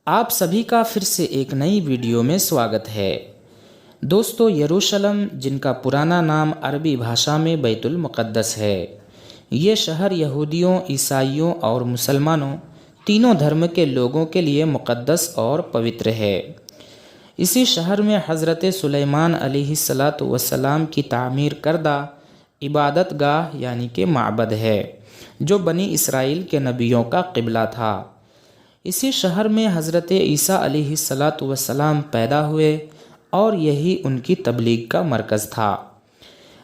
آپ سبھی کا پھر سے ایک نئی ویڈیو میں سواگت ہے۔ دوستو، یروشلم جن کا پرانا نام عربی بھاشا میں بیت المقدس ہے، یہ شہر یہودیوں، عیسائیوں اور مسلمانوں تینوں دھرم کے لوگوں کے لیے مقدس اور پوتر ہے۔ اسی شہر میں حضرت سلیمان علیہ السلام کی تعمیر کردہ عبادت گاہ یعنی کہ معبد ہے، جو بنی اسرائیل کے نبیوں کا قبلہ تھا۔ اسی شہر میں حضرت عیسیٰ علیہ السلام پیدا ہوئے اور یہی ان کی تبلیغ کا مرکز تھا۔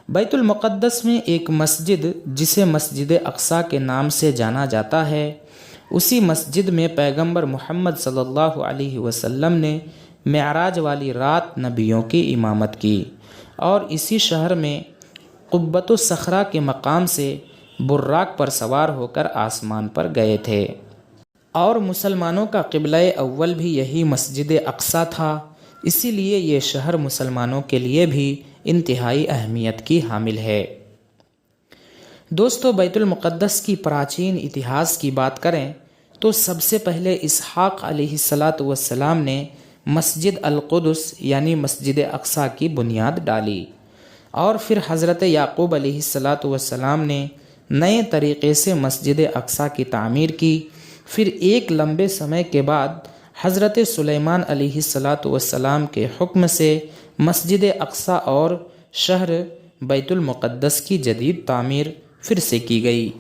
بیت المقدس میں ایک مسجد جسے مسجد اقصیٰ کے نام سے جانا جاتا ہے، اسی مسجد میں پیغمبر محمد صلی اللہ علیہ وسلم نے معراج والی رات نبیوں کی امامت کی، اور اسی شہر میں قبۃ الصخرہ کے مقام سے براق پر سوار ہو کر آسمان پر گئے تھے، اور مسلمانوں کا قبلہ اول بھی یہی مسجد اقصیٰ تھا۔ اسی لیے یہ شہر مسلمانوں کے لیے بھی انتہائی اہمیت کی حامل ہے۔ دوستو، بیت المقدس کی پراچین اتہاس کی بات کریں تو سب سے پہلے اسحاق علیہ السلام نے مسجد القدس یعنی مسجد اقصیٰ کی بنیاد ڈالی، اور پھر حضرت یعقوب علیہ السلام نے نئے طریقے سے مسجد اقصیٰ کی تعمیر کی۔ پھر ایک لمبے سمے کے بعد حضرت سلیمان علیہ السلام کے حکم سے مسجد اقصیٰ اور شہر بیت المقدس کی جدید تعمیر پھر سے کی گئی۔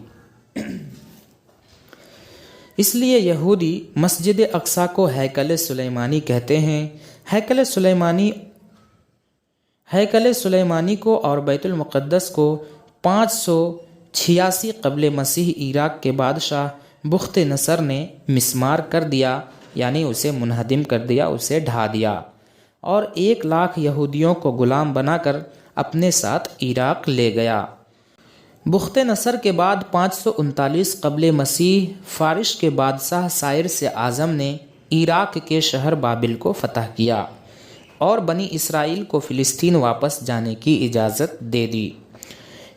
اس لیے یہودی مسجد اقصیٰ کو ہیکل سلیمانی کہتے ہیں۔ ہیکل سلیمانی کو اور بیت المقدس کو 586 قبل مسیح عراق کے بادشاہ بخت نصر نے مسمار کر دیا، یعنی اسے منہدم کر دیا، اسے ڈھا دیا، اور 1,00,000 یہودیوں کو غلام بنا کر اپنے ساتھ عراق لے گیا۔ بخت نصر کے بعد 539 قبل مسیح فارس کے بادشاہ سائرس اعظم نے عراق کے شہر بابل کو فتح کیا اور بنی اسرائیل کو فلسطین واپس جانے کی اجازت دے دی۔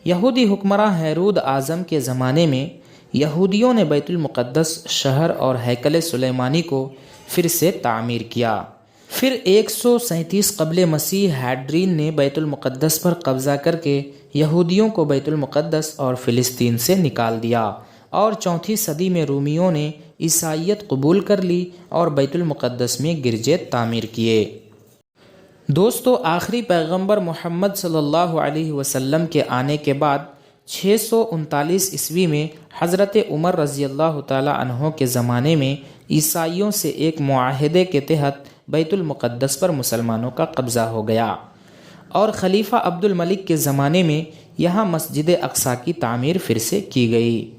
یہودی حکمراں ہیرود اعظم کے زمانے میں یہودیوں نے بیت المقدس شہر اور ہیکل سلیمانی کو پھر سے تعمیر کیا۔ پھر 137 قبل مسیح ہیڈرین نے بیت المقدس پر قبضہ کر کے یہودیوں کو بیت المقدس اور فلسطین سے نکال دیا، اور 4 صدی میں رومیوں نے عیسائیت قبول کر لی اور بیت المقدس میں گرجے تعمیر کیے۔ دوستو، آخری پیغمبر محمد صلی اللہ علیہ وسلم کے آنے کے بعد 639 عیسوی میں حضرت عمر رضی اللہ تعالی عنہ کے زمانے میں عیسائیوں سے ایک معاہدے کے تحت بیت المقدس پر مسلمانوں کا قبضہ ہو گیا، اور خلیفہ عبد الملک کے زمانے میں یہاں مسجد اقصیٰ کی تعمیر پھر سے کی گئی۔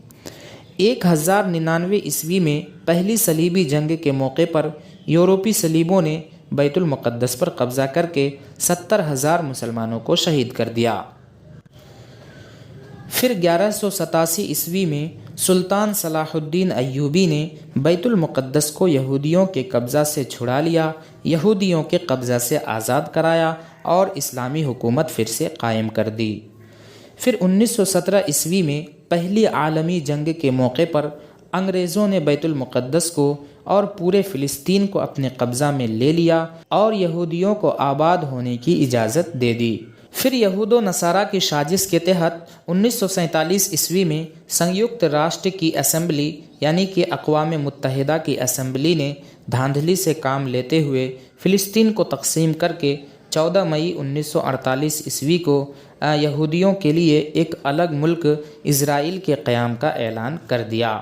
1099 عیسوی میں پہلی صلیبی جنگ کے موقع پر یورپی صلیبوں نے بیت المقدس پر قبضہ کر کے 70,000 مسلمانوں کو شہید کر دیا۔ پھر 1187 عیسوی میں سلطان صلاح الدین ایوبی نے بیت المقدس کو یہودیوں کے قبضہ سے چھڑا لیا، یہودیوں کے قبضہ سے آزاد کرایا اور اسلامی حکومت پھر سے قائم کر دی۔ پھر 1917 عیسوی میں پہلی عالمی جنگ کے موقع پر انگریزوں نے بیت المقدس کو اور پورے فلسطین کو اپنے قبضہ میں لے لیا اور یہودیوں کو آباد ہونے کی اجازت دے دی۔ پھر یہود و نصارہ کی سازش کے تحت 1947 عیسوی میں سنیکت راشٹر کی اسمبلی یعنی کہ اقوام متحدہ کی اسمبلی نے دھاندلی سے کام لیتے ہوئے فلسطین کو تقسیم کر کے 14 مئی 1948 عیسوی کو یہودیوں کے لیے ایک الگ ملک اسرائیل کے قیام کا اعلان کر دیا۔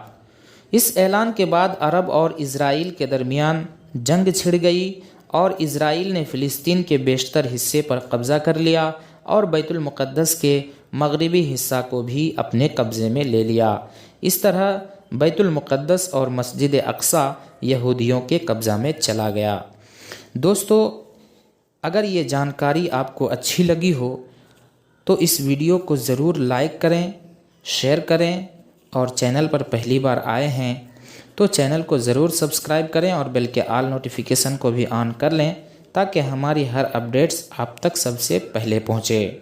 اس اعلان کے بعد عرب اور اسرائیل کے درمیان جنگ چھڑ گئی، اور اسرائیل نے فلسطین کے بیشتر حصے پر قبضہ کر لیا اور بیت المقدس کے مغربی حصہ کو بھی اپنے قبضے میں لے لیا۔ اس طرح بیت المقدس اور مسجد اقصیٰ یہودیوں کے قبضہ میں چلا گیا۔ دوستو، اگر یہ جانکاری آپ کو اچھی لگی ہو تو اس ویڈیو کو ضرور لائک کریں، شیئر کریں، اور چینل پر پہلی بار آئے ہیں تو چینل کو ضرور سبسکرائب کریں اور بیل کے آل نوٹیفیکیشن کو بھی آن کر لیں تاکہ ہماری ہر اپڈیٹس آپ تک سب سے پہلے پہنچے۔